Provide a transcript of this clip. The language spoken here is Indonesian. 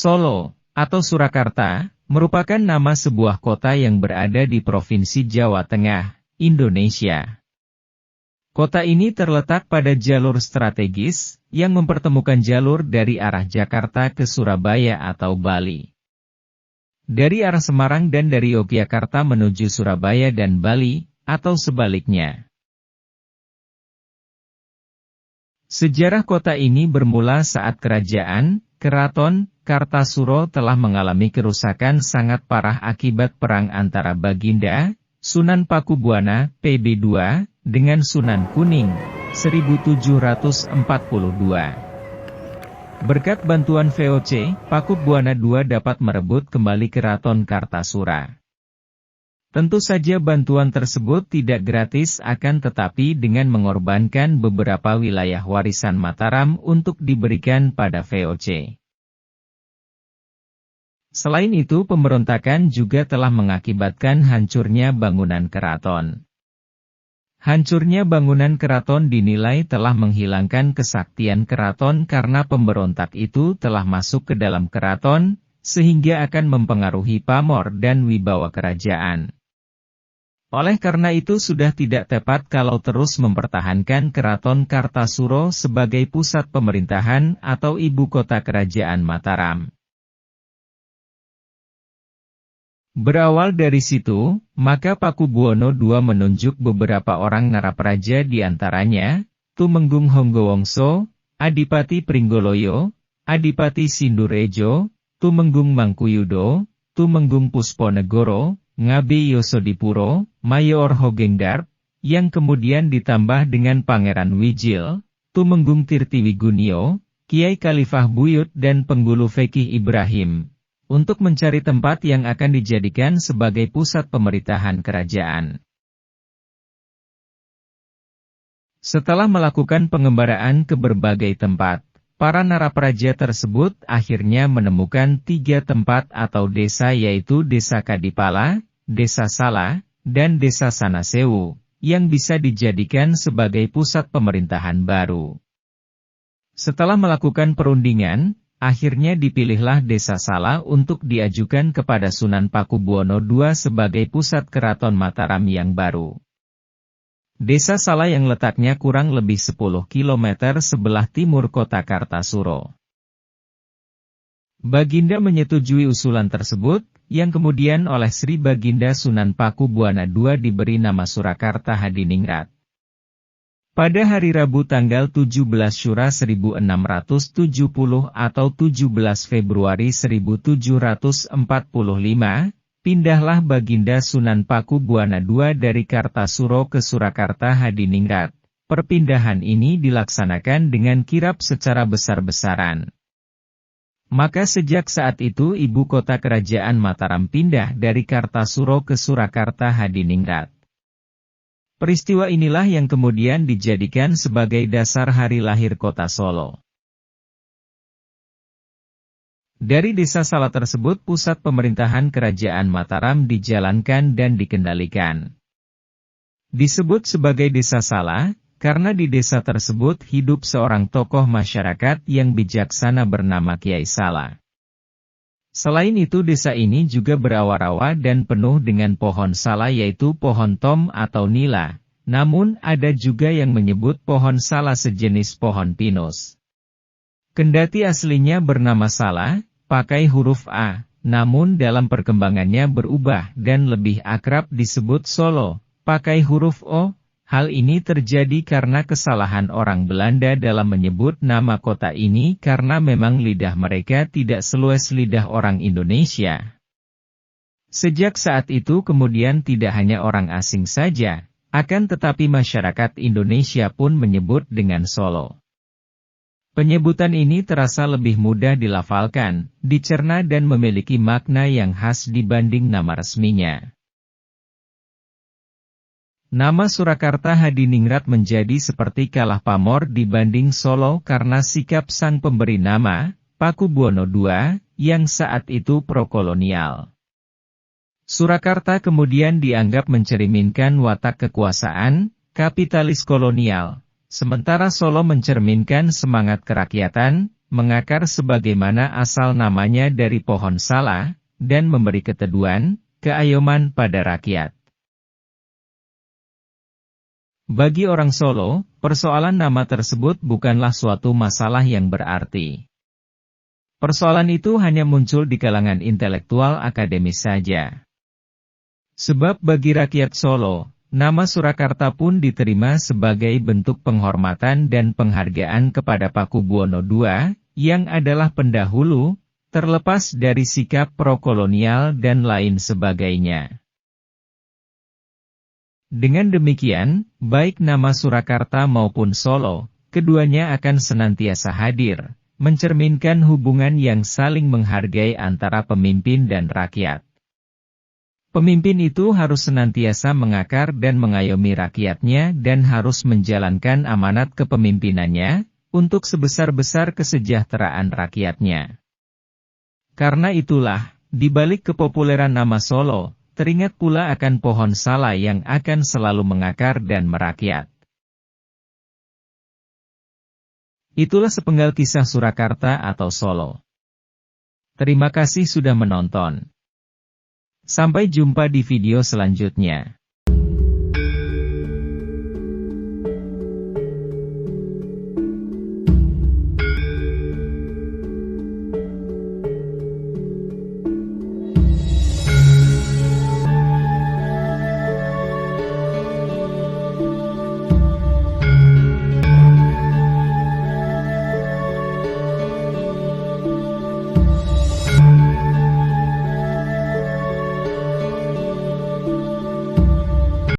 Solo, atau Surakarta, merupakan nama sebuah kota yang berada di Provinsi Jawa Tengah, Indonesia. Kota ini terletak pada jalur strategis, yang mempertemukan jalur dari arah Jakarta ke Surabaya atau Bali. Dari arah Semarang dan dari Yogyakarta menuju Surabaya dan Bali, atau sebaliknya. Sejarah kota ini bermula saat Keraton Kartasuro telah mengalami kerusakan sangat parah akibat perang antara Baginda, Sunan Pakubuwana, PB2, dengan Sunan Kuning, 1742. Berkat bantuan VOC, Pakubuwana II dapat merebut kembali Keraton Kartasura. Tentu saja bantuan tersebut tidak gratis akan tetapi dengan mengorbankan beberapa wilayah warisan Mataram untuk diberikan pada VOC. Selain itu pemberontakan juga telah mengakibatkan hancurnya bangunan keraton. Hancurnya bangunan keraton dinilai telah menghilangkan kesaktian keraton karena pemberontak itu telah masuk ke dalam keraton, sehingga akan mempengaruhi pamor dan wibawa kerajaan. Oleh karena itu sudah tidak tepat kalau terus mempertahankan Keraton Kartasuro sebagai pusat pemerintahan atau ibu kota kerajaan Mataram. Berawal dari situ, maka Pakubuwono II menunjuk beberapa orang narapraja di antaranya, Tumenggung Honggowongso, Adipati Pringgoloyo, Adipati Sindurejo, Tumenggung Mangkuyudo, Tumenggung Pusponegoro, Ngabe Yosodipuro, Mayor Hogengdarp, yang kemudian ditambah dengan Pangeran Wijil, Tumenggung Tirtiwigunio, Kiai Khalifah Buyut dan Penggulu Fekih Ibrahim, untuk mencari tempat yang akan dijadikan sebagai pusat pemerintahan kerajaan. Setelah melakukan pengembaraan ke berbagai tempat, para narapraja tersebut akhirnya menemukan 3 tempat atau desa yaitu Desa Kadipala, Desa Sala, dan Desa Sanasewu, yang bisa dijadikan sebagai pusat pemerintahan baru. Setelah melakukan perundingan, akhirnya dipilihlah Desa Sala untuk diajukan kepada Sunan Pakubuwono II sebagai pusat keraton Mataram yang baru. Desa Sala yang letaknya kurang lebih 10 km sebelah timur kota Kartasuro. Baginda menyetujui usulan tersebut, yang kemudian oleh Sri Baginda Sunan Pakubuwana II diberi nama Surakarta Hadiningrat. Pada hari Rabu tanggal 17 Syura 1670 atau 17 Februari 1745, pindahlah Baginda Sunan Pakubuwana II dari Kartasuro ke Surakarta Hadiningrat. Perpindahan ini dilaksanakan dengan kirap secara besar-besaran. Maka sejak saat itu ibu kota kerajaan Mataram pindah dari Kartasuro ke Surakarta Hadiningrat. Peristiwa inilah yang kemudian dijadikan sebagai dasar hari lahir kota Solo. Dari Desa Sala tersebut pusat pemerintahan kerajaan Mataram dijalankan dan dikendalikan. Disebut sebagai Desa Sala, karena di desa tersebut hidup seorang tokoh masyarakat yang bijaksana bernama Kiai Sala. Selain itu desa ini juga berawa-rawa dan penuh dengan pohon sala yaitu pohon tom atau nila, namun ada juga yang menyebut pohon sala sejenis pohon pinus. Kendati aslinya bernama Sala, pakai huruf A, namun dalam perkembangannya berubah dan lebih akrab disebut Solo, pakai huruf O. Hal ini terjadi karena kesalahan orang Belanda dalam menyebut nama kota ini karena memang lidah mereka tidak seluas lidah orang Indonesia. Sejak saat itu kemudian tidak hanya orang asing saja, akan tetapi masyarakat Indonesia pun menyebut dengan Solo. Penyebutan ini terasa lebih mudah dilafalkan, dicerna dan memiliki makna yang khas dibanding nama resminya. Nama Surakarta Hadiningrat menjadi seperti kalah pamor dibanding Solo karena sikap sang pemberi nama, Pakubuwono II, yang saat itu pro-kolonial. Surakarta kemudian dianggap mencerminkan watak kekuasaan, kapitalis kolonial, sementara Solo mencerminkan semangat kerakyatan, mengakar sebagaimana asal namanya dari pohon sala, dan memberi keteduhan, keayoman pada rakyat. Bagi orang Solo, persoalan nama tersebut bukanlah suatu masalah yang berarti. Persoalan itu hanya muncul di kalangan intelektual akademis saja. Sebab bagi rakyat Solo, nama Surakarta pun diterima sebagai bentuk penghormatan dan penghargaan kepada Pakubuwono II, yang adalah pendahulu, terlepas dari sikap pro-kolonial dan lain sebagainya. Dengan demikian, baik nama Surakarta maupun Solo, keduanya akan senantiasa hadir, mencerminkan hubungan yang saling menghargai antara pemimpin dan rakyat. Pemimpin itu harus senantiasa mengakar dan mengayomi rakyatnya dan harus menjalankan amanat kepemimpinannya, untuk sebesar-besar kesejahteraan rakyatnya. Karena itulah, di balik kepopuleran nama Solo, teringat pula akan pohon sala yang akan selalu mengakar dan merakyat. Itulah sepenggal kisah Surakarta atau Solo. Terima kasih sudah menonton. Sampai jumpa di video selanjutnya.